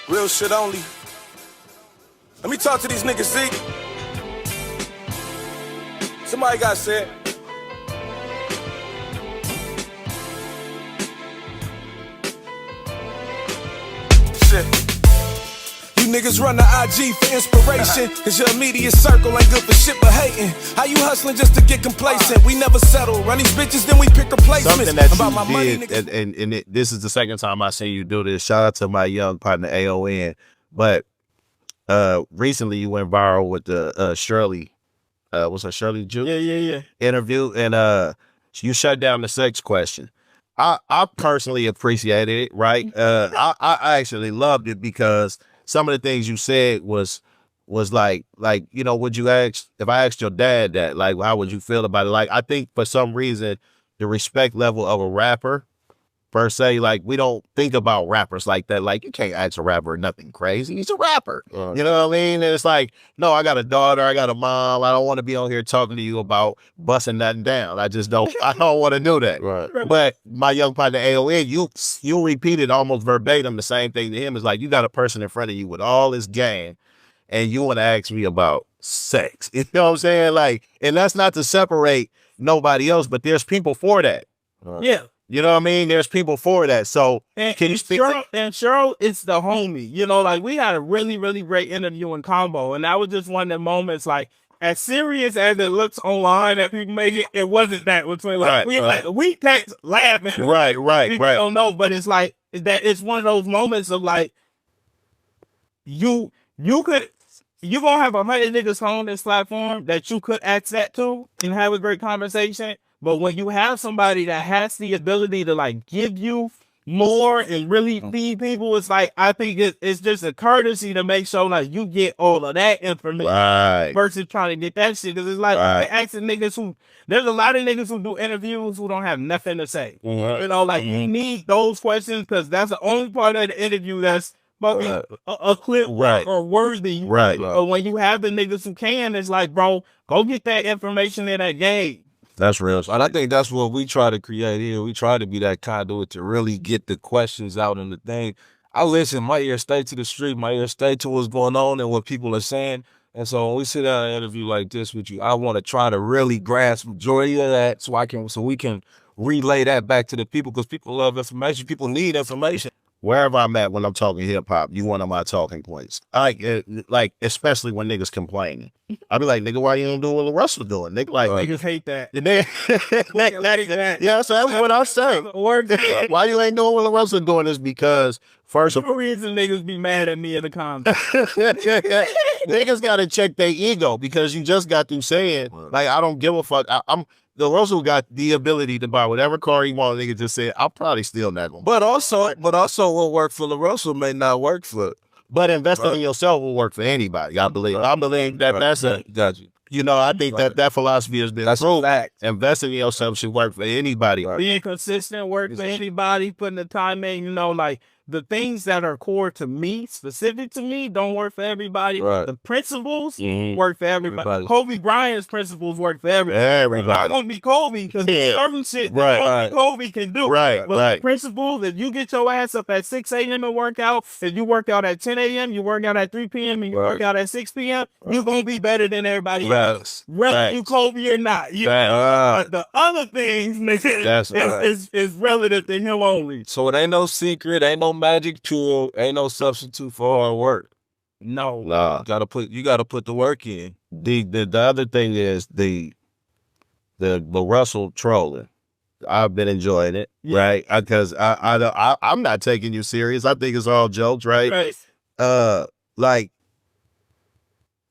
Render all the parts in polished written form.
Real shit only. Let me talk to these niggas, see? Somebody got said. Shit. You niggas run the IG for inspiration, cause your immediate circle ain't good for shit but hating. How you hustling just to get complacent? We never settle. Run these bitches, then we pick replacements. Something that about you my did, money, and this is the second time I seen you do this. Shout out to my young partner AON. But recently you went viral with the Shirley, what's her Shirley Ju? Yeah. Interview, and you shut down the sex question. I personally appreciated it, right? I actually loved it because some of the things you said was like, you know, would you ask, if I asked your dad that, like, how would you feel about it? Like, I think for some reason, the respect level of a rapper, per se, like, we don't think about rappers like that. Like, you can't ask a rapper nothing crazy. He's a rapper. You know what I mean? And it's like, no, I got a daughter, I got a mom. I don't want to be on here talking to you about busting nothing down. I don't want to do that. Right. But my young partner AON, you repeated almost verbatim the same thing to him. It's like, you got a person in front of you with all this game, and you want to ask me about sex. You know what I'm saying? Like, and that's not to separate nobody else, but there's people for that. Yeah. You know what I mean? There's people for that. So can you speak? Cheryl is the homie. You know, like, we had a really, really great interview and combo. And that was just one of the moments, like, as serious as it looks online that people make it, it wasn't that. Between, like, we text laughing. Right. We don't know, but it's like, it's one of those moments of, like, you're gonna have 100 niggas on this platform that you could access to and have a great conversation. But when you have somebody that has the ability to, like, give you more and really feed people, it's like, I think it's just a courtesy to make sure, like, you get all of that information versus trying to get that shit. Cause it's like, asking niggas there's a lot of niggas who do interviews who don't have nothing to say. You know, like, you need those questions because that's the only part of the interview that's fucking a clip or worthy. But when you have the niggas who can, it's like, bro, go get that information in that game. That's real. And I think that's what we try to create here. We try to be that conduit to really get the questions out and the thing. I listen, my ear stay to the street, my ear stay to what's going on and what people are saying. And so when we sit down and interview like this with you, I want to try to really grasp majority of that so we can relay that back to the people, because people love information. People need information. Wherever I'm at when I'm talking hip hop, you one of my talking points. Like, especially when niggas complaining. I be like, nigga, why you don't do what LaRussell doing? Nigga, like, Niggas hate that. Yeah, so that's what I'm saying. Why you ain't doing what LaRussell doing is because, first of all, the reason niggas be mad at me in the comments. niggas gotta check their ego, because you just got through saying, like, I don't give a fuck. LaRussell got the ability to buy whatever car he wants. Nigga just said, I'll probably steal that one. But also what work for LaRussell may not work for. But investing in yourself will work for anybody. I believe. I believe that that's a. Got you. You know, I think that philosophy has been true. Investing in yourself should work for anybody. Being consistent work for anybody. Putting the time in. You know, like, the things that are core to me, specific to me, don't work for everybody. The principles work for everybody. Kobe Bryant's principles work for everybody. I don't be Kobe because certain shit only Kobe can do. But principles, if you get your ass up at 6 a.m. and work out, if you work out at 10 a.m., you work out at 3 p.m., and you work out at 6 p.m., you're going to be better than everybody else. Whether you Kobe or not. The other things, nigga, is relative to him only. So it ain't no secret, ain't no magic tool, ain't no substitute for hard work. No. You gotta put the work in. The other thing is the LaRussell trolling. I've been enjoying it, right? Because I'm not taking you serious. I think it's all jokes, right?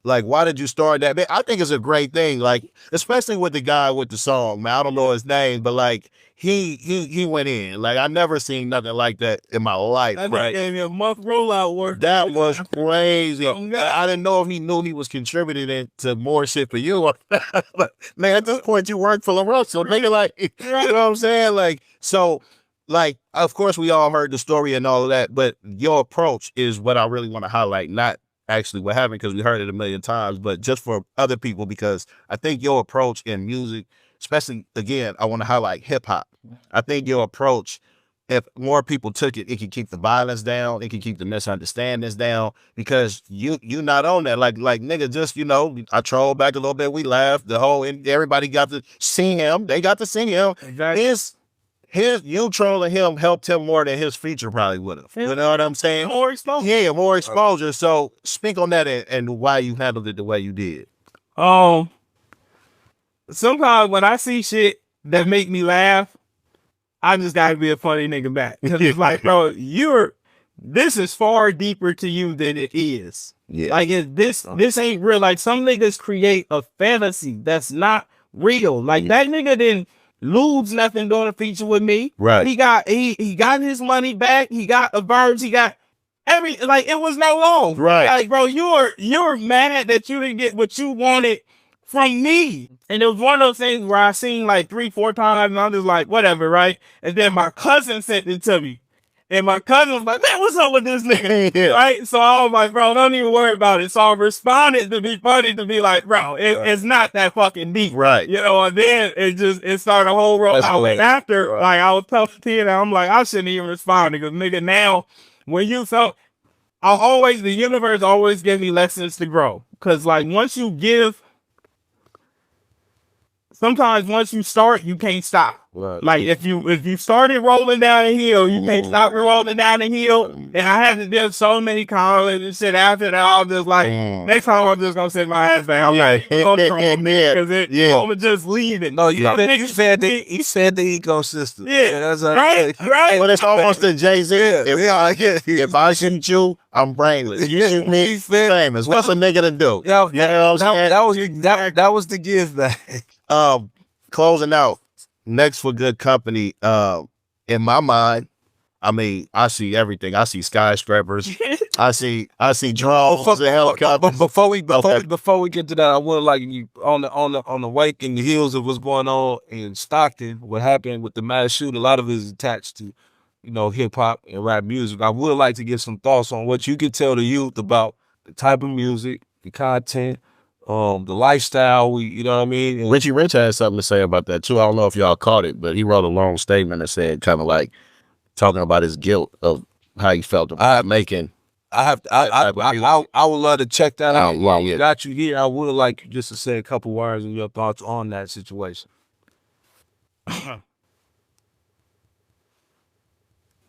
Like, why did you start that? Man, I think it's a great thing. Like, especially with the guy with the song, man. I don't know his name, but like, he went in. Like, I never seen nothing like that in my life. That gave me a month rollout work. That was crazy. I didn't know if he knew he was contributing to more shit for you. But man, at this point, you work for LaRussell. Nigga, like, you know what I'm saying? Like, so, like, of course, we all heard the story and all of that, but your approach is what I really want to highlight. Not actually what happened, because we heard it a million times, but just for other people, because I think your approach in music, especially, again, I want to highlight hip hop. I think your approach if more people took it, it could keep the violence down. It could keep the misunderstandings down because you not on that. Like nigga, just, you know, I trolled back a little bit. We laughed. Everybody got to see him. They got to see him. Exactly. You trolling him helped him more than his feature probably would have. You know what I'm saying? More exposure. Yeah, more exposure. So speak on that and why you handled it the way you did. Sometimes when I see shit that make me laugh, I just gotta be a funny nigga back. Because it's like, bro, this is far deeper to you than it is. Yeah. Like this ain't real. Like some niggas create a fantasy that's not real. Like that nigga didn't lose nothing doing a feature with me. Right. He got his money back. He got a verbs. He got like it was no loss. Right. Like, bro, you're mad that you didn't get what you wanted from me. And it was one of those things where I seen like 3-4 times and I'm just like, whatever, right? And then my cousin sent it to me. And my cousin was like, man, what's up with this nigga? Yeah. Right? So I was like, bro, don't even worry about it. So I responded to be funny to be like, bro, it's not that fucking deep. Right. You know, and then it started a whole roll out. And after, like, I was tough to and I'm like, I shouldn't even respond because nigga, now when you felt, the universe always gave me lessons to grow. Cause like sometimes once you start, you can't stop. Right. Like if you started rolling down the hill, you can't stop rolling down the hill. And I had to do so many comments and shit after that. I was just like, next time I'm just gonna sit my ass down. I'm like, I'm just leaving. No, he said the ecosystem. Yeah, that's right. But it's almost the Jay-Z. If I shoot you, I'm brainless. You shoot me, he's famous. What's a nigga to do? Yeah, you know what I'm saying? That was the give back. Closing out. Next for good company. In my mind, I mean, I see everything. I see skyscrapers. I see drones and helicopters. Before we get to that, I would like you on the wake and the heels of what's going on in Stockton. What happened with the mass shooting? A lot of it is attached to, you know, hip hop and rap music. I would like to get some thoughts on what you could tell the youth about the type of music, the content, the lifestyle. You know what I mean? And Richie Rich had something to say about that too. I don't know if y'all caught it, but he wrote a long statement that said kind of like talking about his guilt of how he felt about making. I would love to check that out. Wow, yeah. Got you here. I would like you just to say a couple words and your thoughts on that situation.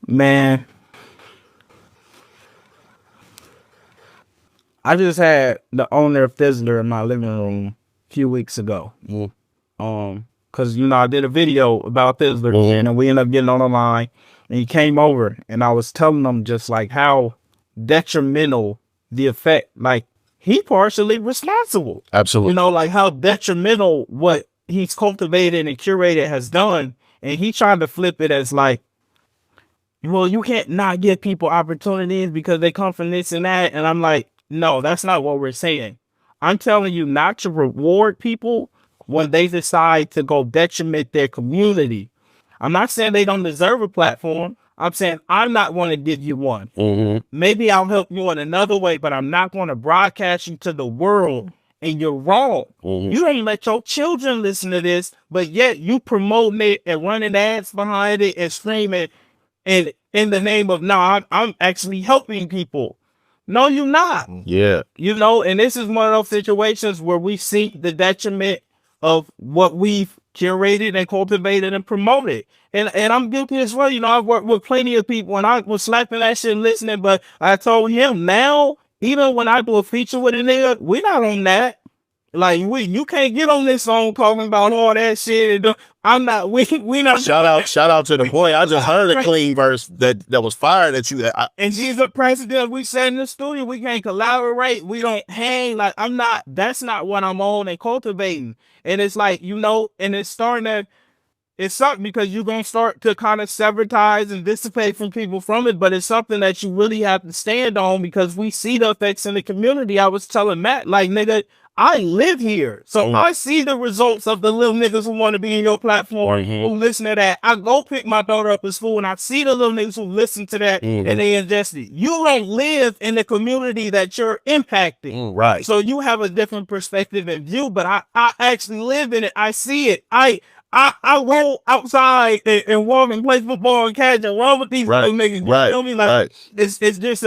Man, I just had the owner of Thizzler in my living room a few weeks ago. Cause you know I did a video about Thizzler and then we ended up getting on the line and he came over and I was telling him just like how detrimental the effect, like he partially responsible. Absolutely. You know, like how detrimental what he's cultivated and curated has done. And he tried to flip it as like, well, you can't not give people opportunities because they come from this and that. And I'm like, no, that's not what we're saying. I'm telling you not to reward people when they decide to go detriment their community. I'm not saying they don't deserve a platform. I'm saying I'm not going to give you one. Maybe I'll help you in another way, but I'm not going to broadcast you to the world. And you're wrong. You ain't let your children listen to this, but yet you promoting it and running ads behind it and screaming and in the name of, no, I'm actually helping people. No, you're not. Yeah. You know, and this is one of those situations where we see the detriment of what we've curated and cultivated and promoted. And I'm guilty as well. You know, I've worked with plenty of people and I was slapping that shit and listening, but I told him now, even when I do a feature with a nigga, we're not on that. Like you can't get on this song talking about all that shit. And I'm not. We not. Shout out to the boy. I just heard a clean verse that was fired at you. And she's a president. We sat in the studio. We can't collaborate. We don't hang. Like I'm not. That's not what I'm on and cultivating. And it's like, you know, and it's starting to. It's something because you're going to start to kind of sever ties and dissipate from people from it. But it's something that you really have to stand on because we see the effects in the community. I was telling Matt, like, nigga, I live here. So I see the results of the little niggas who want to be in your platform, who listen to that. I go pick my daughter up at school and I see the little niggas who listen to that and they ingest it. You don't live in the community that you're impacting. Right. So you have a different perspective and view, but I actually live in it. I see it. I go outside and walk and play football and catch and run with these little niggas. You feel me? Like it's just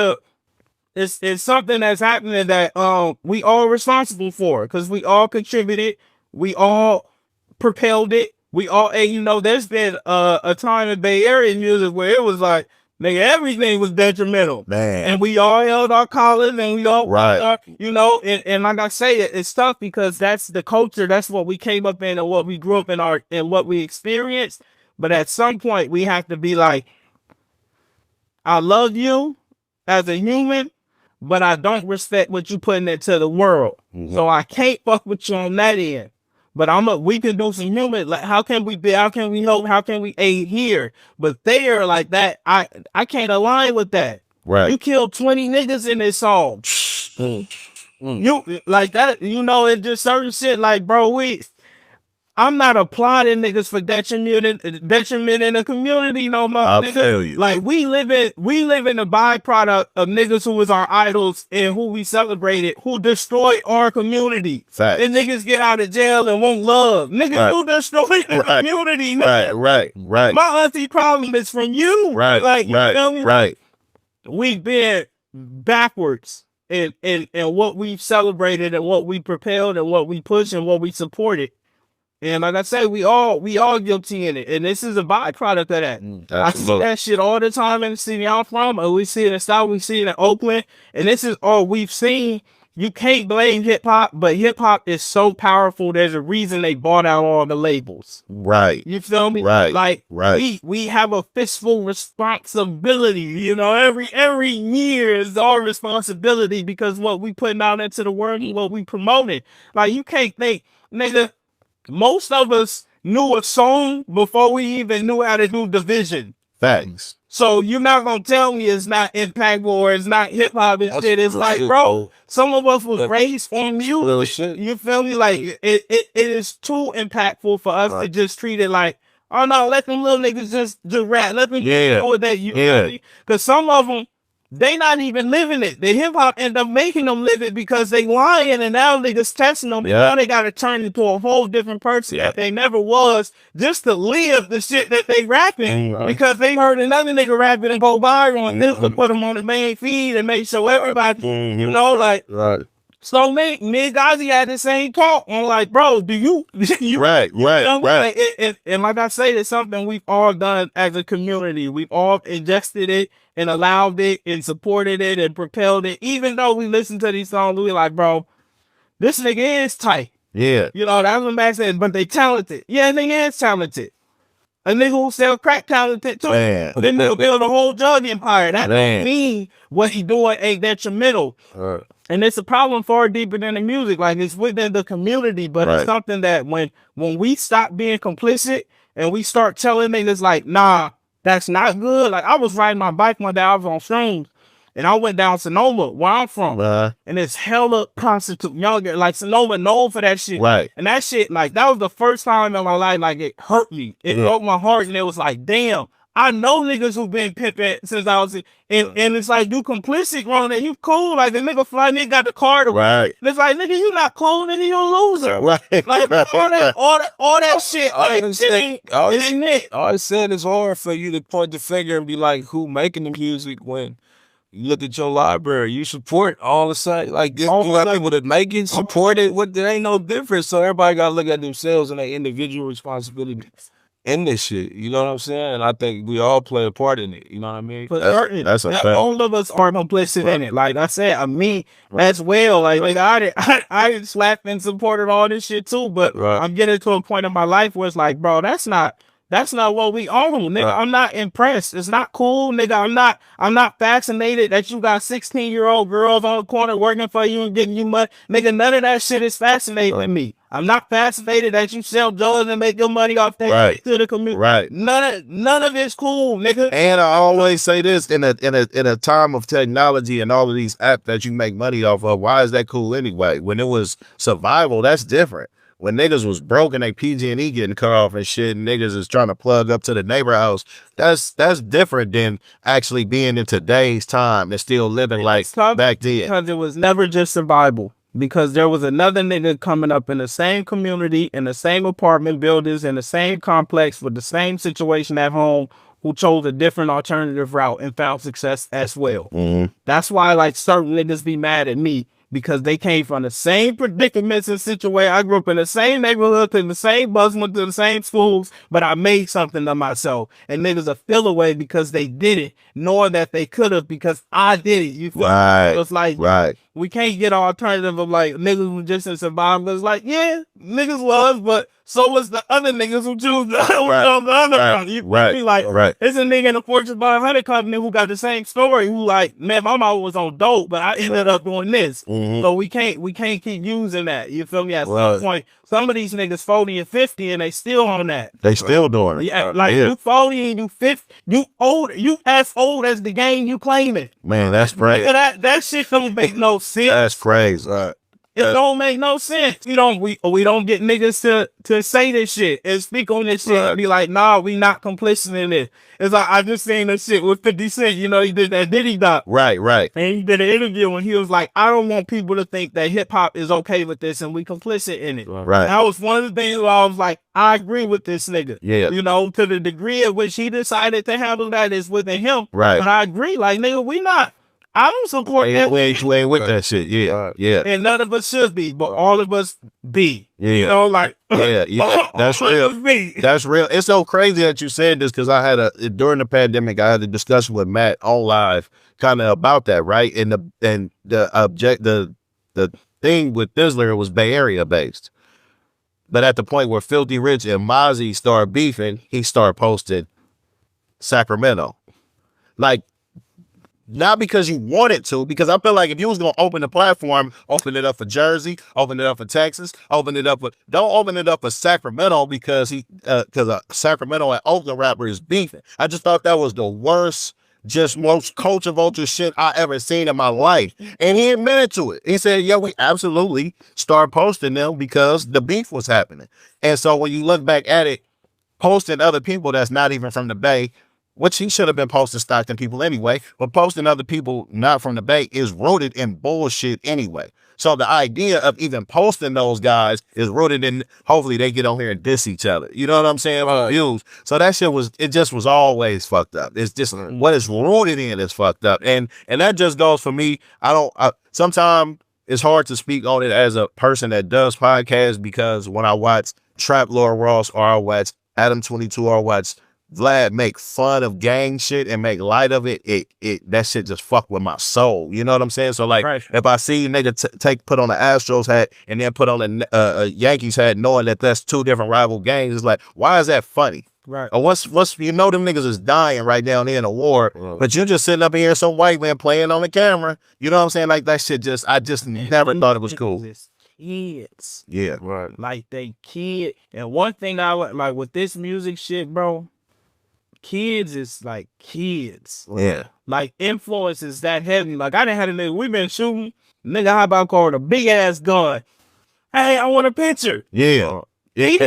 it's something that's happening that we all responsible for because we all contributed, we all propelled it, we all, and you know, there's been a time in Bay Area music where it was like, nigga, everything was detrimental, man, and we all held our collars and we all, you know, and like I say, it's tough because that's the culture, that's what we came up in and what we grew up in and what we experienced. But at some point, we have to be like, I love you as a human, but I don't respect what you putting into the world. So I can't fuck with you on that end. But we can do some human. Like, how can we help? How can we aid here? But there, like that, I can't align with that. Right. You killed 20 niggas in this song. You like that, you know, it just certain shit like, bro, I'm not applauding niggas for detriment in the community no more. I'll nigga. tell you. Like we live in a byproduct of niggas who was our idols and who we celebrated, who destroyed our community. Fact. And niggas get out of jail and won't love. Niggas who destroyed the community. Nigga. Right. My auntie problem is from you. Right. Like, you feel me? Right. We've been backwards in what we've celebrated and what we propelled and what we pushed and what we supported. And like I say, we all guilty in it. And this is a byproduct of that. I see that shit all the time in the city I'm from. Or we see it in South, we see it in Oakland. And this is all we've seen. You can't blame hip hop, but hip hop is so powerful. There's a reason they bought out all the labels. Right. You feel me? Right. Like we have a fistful responsibility. You know, every year is our responsibility because what we putting out into the world and what we promoting. Like you can't think, nigga. Most of us knew a song before we even knew how to do division. Facts. So you're not gonna tell me it's not impactful or it's not hip hop and shit. It's like, bro, some of us was raised on music. You feel me? Like it is too impactful for us to just treat it like, oh no, let them little niggas just rap. Let them do that. You because some of them, they not even living it. The hip hop end up making them live it because they lying and now they just testing them. Now they got to turn into a whole different person that they never was just to live the shit that they rapping because they heard another nigga rapping and go viral and this will put them on the main feed and make sure everybody, you know, like. So me and Gazi had the same talk. I'm like, bro, do you right. Like, and like I say, it's something we've all done as a community. We've all ingested it and allowed it and supported it and propelled it. Even though we listen to these songs, we like, bro, this nigga is tight. Yeah. You know, that's what Max said, but they talented. Yeah, nigga is talented. A nigga who sell crack talented too. Man. Then they'll build a whole drug empire. That don't mean what he doing ain't detrimental. And it's a problem far deeper than the music. Like it's within the community, but it's something that when we stop being complicit and we start telling niggas like, nah, that's not good. Like I was riding my bike one day, I was on shrooms, and I went down Sonoma, where I'm from, and it's hella prostitute younger. Like Sonoma known for that shit. Right. And that shit, like that was the first time in my life, like it hurt me. It broke my heart, and it was like, damn. I know niggas who been pimping since I was and it's like you complicit, wrong, and you cool. Like the nigga fly nigga got the card. Right. And it's like nigga, you not cool, nigga, you a loser. Right. Like all that shit. All I said is hard for you to point the finger and be like, who making the music when you look at your library, you support all the same, like all the people that make it, support it. What there ain't no difference. So everybody gotta look at themselves and their individual responsibility in this shit, you know what I'm saying? And I think we all play a part in it, you know what I mean? But that's a fact. All of us are complicit in it. Like I said, me as well. Like I slapped and supported all this shit too, but I'm getting to a point in my life where it's like, bro, that's not what we own, nigga. I'm not impressed. It's not cool, nigga. I'm not fascinated that you got 16-year-old girls on the corner working for you and getting you money. Nigga, none of that shit is fascinating to me. I'm not fascinated that you sell drugs and make your money off that to the community. Right. None of it's cool, nigga. And I always say this in a time of technology and all of these apps that you make money off of, why is that cool anyway? When it was survival, that's different. When niggas was broke and they PG&E getting cut off and shit, and niggas is trying to plug up to the neighbor house, that's different than actually being in today's time and still living like back then. Because it was never just survival. because there was another nigga coming up in the same community, in the same apartment buildings, in the same complex with the same situation at home, who chose a different alternative route and found success as well. That's why like certain niggas be mad at me, because they came from the same predicaments and situation. I grew up in the same neighborhood, in the same bus, went to the same schools, but I made something of myself. And niggas are feel away because they did it, knowing that they could have because I did it. You feel Right. So it's like, we can't get an alternative of like niggas who just in survival. It's like, yeah, niggas was, but so was the other niggas who choose the other. You feel like, it's a nigga in the Fortune 500 company who got the same story, who like, man, my mom was on dope, but I ended up doing this. So we can't keep using that. You feel me? At some point, some of these niggas 40 and 50 and they still on that. They still doing it. Yeah, like you 40 and you 50, you old, you as old as the game you claiming. Man, that's crazy. That shit don't make no sense. That's crazy. It don't make no sense. We don't get niggas to say this shit and speak on this shit and be like, nah, we not complicit in it. It's like, I just seen this shit with 50 Cent, you know, he did that Diddy doc. Right. And he did an interview and he was like, I don't want people to think that hip hop is okay with this and we complicit in it. Right. That was one of the things where I was like, I agree with this nigga. Yeah. You know, to the degree at which he decided to handle that is within him. Right. But I agree, like, nigga, we not. I don't support that. We ain't with that shit. Yeah. And none of us should be, but all of us be. Yeah. You know, like, Yeah. That's real. That's real. It's so crazy that you said this because I had during the pandemic, I had a discussion with Matt on live kind of about that, right? And the thing with Thizzler was Bay Area based. But at the point where Filthy Rich and Mozzie started beefing, he started posting Sacramento. Like, not because you wanted to, because I feel like if you was going to open the platform, open it up for Jersey, open it up for Texas, don't open it up for Sacramento because a Sacramento and Oakland rapper is beefing. I just thought that was the worst, just most culture vulture shit I ever seen in my life. And he admitted to it. He said, we absolutely started posting them because the beef was happening. And so when you look back at it, posting other people that's not even from the Bay, which he should have been posting Stockton people anyway, but posting other people not from the Bay is rooted in bullshit anyway. So the idea of even posting those guys is rooted in, hopefully they get on here and diss each other. You know what I'm saying? Views. So that shit was always fucked up. It's just what it's rooted in is fucked up. And that just goes for me. Sometimes it's hard to speak on it as a person that does podcasts because when I watch Trap Lord Ross or I watch Adam 22 or I watch Vlad make fun of gang shit and make light of it, that shit just fuck with my soul. You know what I'm saying? So like, if I see a nigga put on the Astros hat and then put on a Yankees hat, knowing that that's two different rival gangs, it's like, why is that funny? Right. Or what's you know them niggas is dying right down there in a war, but you're just sitting up here some white man playing on the camera. You know what I'm saying? Like that shit I just never thought it was cool. Kids. Yeah. Right. Like they kid. And one thing I would like with this music shit, bro. Kids is like kids. Yeah. Like influence is that heavy. Like I done had a nigga, we been shooting. Nigga, how about called a big ass gun? Hey, I want a picture. Yeah. Yeah.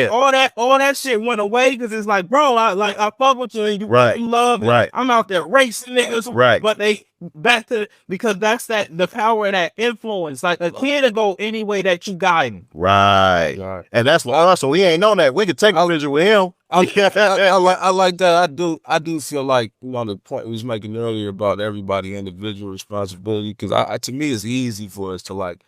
All that shit went away because it's like, bro, I fuck with you and you love it. Right. I'm out there racing niggas. Right. But they back to because that's the power of that influence. Like a kid will go any way that you guide him. Right. And that's why so we ain't known that. We could take a picture with him. I like that. I do feel like, you know, the point we was making earlier about everybody individual responsibility, because to me it's easy for us to like,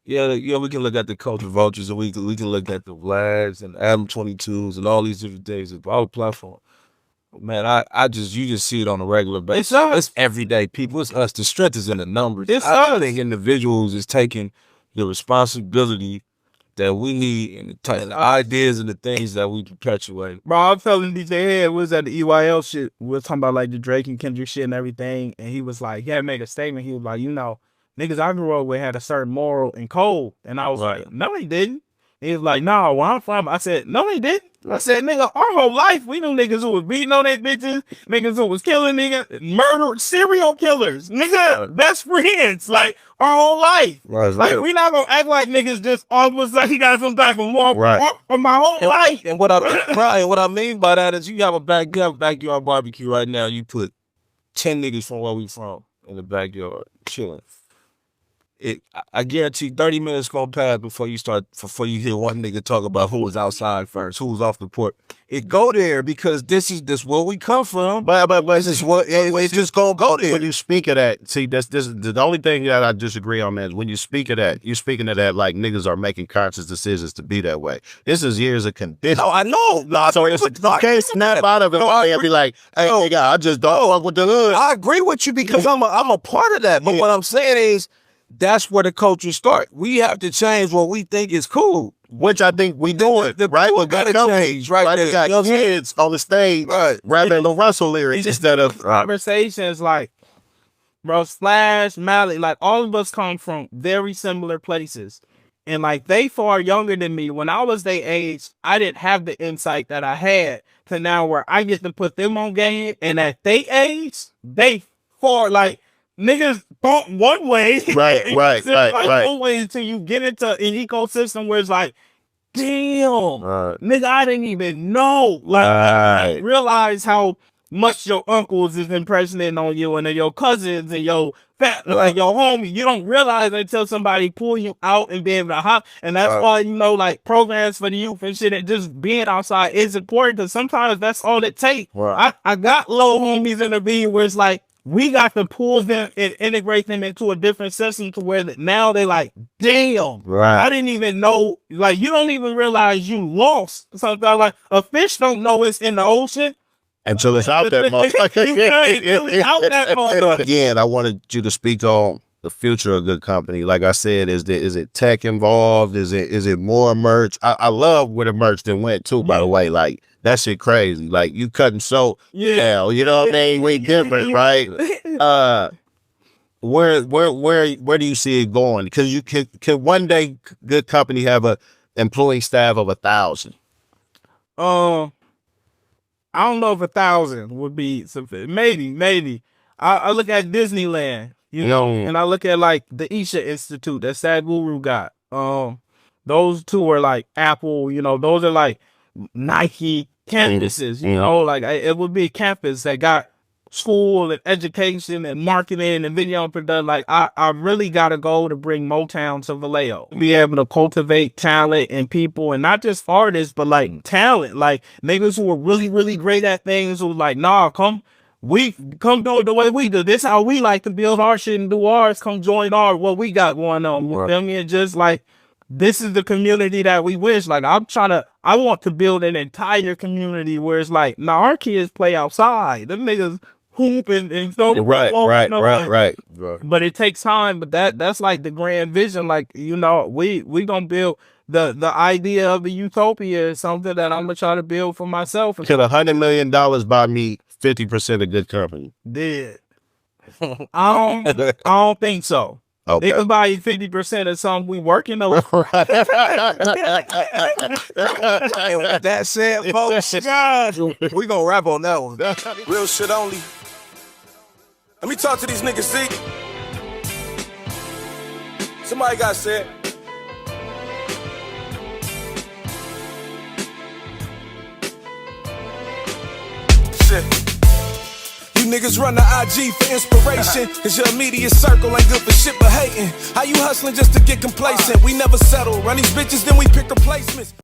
yeah, we can look at the culture vultures and we can look at the Vlads and Adam 22s and all these different things of our platform. Man, you just see it on a regular basis. It's everyday people. It's us. The strength is in the numbers. I think individuals is taking the responsibility that we need and the ideas and the things that we perpetuate. Bro, I'm telling DJ Head, we was at the EYL shit. We were talking about like the Drake and Kendrick shit and everything. And he was like, yeah, make a statement. He was like, you know, niggas I grew up with had a certain moral and code. And I was like, no, they didn't. He was like, no, where I'm from. I said, no, they didn't. I said, nigga, our whole life, we knew niggas who was beating on their bitches, niggas who was killing niggas, murder, serial killers, nigga, best friends, like, our whole life. Right. Like, we not gonna act like niggas just all of a sudden he got some type of war for my whole life. And what I mean by that is you have a backyard barbecue right now, you put 10 niggas from where we from in the backyard chilling. I guarantee 30 minutes gonna pass before you hear one nigga talk about who was outside first, who was off the porch. It go there because this where we come from. But it's just gonna go there. When you speak of that, see, this is the only thing that I disagree on, man. When you speak of that, you're speaking of that like niggas are making conscious decisions to be that way. This is years of conditioning. Oh, I know. No, so it's You can't snap out of it and be like, hey, nigga, I just don't fuck with the hood. I agree with you because I'm a part of that. But what I'm saying is, that's where the culture starts. We have to change what we think is cool. Which I think we doing, right? We gotta change, right? We got young kids on the stage, right, rapping LaRussell lyrics instead of conversations like, bro, Slash, Malik, like all of us come from very similar places. And like they far younger than me. When I was their age, I didn't have the insight that I had to now where I get to put them on game. And at their age, they far like niggas thought one way. Right. One way until you get into an ecosystem where it's like, damn, nigga, I didn't even know. Like, realize how much your uncles is impressioning on you and then your cousins and your your homie. You don't realize until somebody pull you out and be able to hop. And that's why, you know, like programs for the youth and shit and just being outside is important because sometimes that's all it takes. Right. I got low homies in the beat where it's like, we got to pull them and integrate them into a different system to where now they like, damn, I didn't even know. Like, you don't even realize you lost. Sometimes, like, a fish don't know it's in the ocean until it's out that motherfucker. Again, I wanted you to speak on the future of good company. Like I said, is it tech involved? Is it more merch? I love where the merch then went too, by the way. Like, that shit crazy. Like, you cutting so hell, you know what I mean? We different, right? Where do you see it going? Because you can one day good company have a employee staff of 1,000? I don't know if 1,000 would be something. Maybe. I look at Disneyland, you know, and I look at like the Isha Institute that Sadhguru got. Those two are like Apple, you know, those are like Nike campuses, you know, like it would be a campus that got school and education and marketing and video production. Like I really got to go to bring Motown to Vallejo, be able to cultivate talent and people, and not just artists, but like talent, like niggas who are really, really great at things who like, nah, come do it the way we do. This how we like to build our shit and do ours. Come join what we got going on. You feel me? And just like, this is the community that we wish. Like, I want to build an entire community where it's like, nah, our kids play outside. Them niggas hooping and so right. But it takes time. But that's like the grand vision. Like, you know, we gonna build the idea of a utopia is something that I'm gonna try to build for myself. Could $100 million buy me 50% of good company? Did I don't think so. Okay. They could buy you 50% of something we working on. That said, folks, we gonna wrap on that one. Real shit only. Let me talk to these niggas, see? Somebody got said. Shit. You niggas run to IG for inspiration, cause your immediate circle ain't good for shit but hating. How you hustling just to get complacent? We never settle. Run these bitches, then we pick replacements.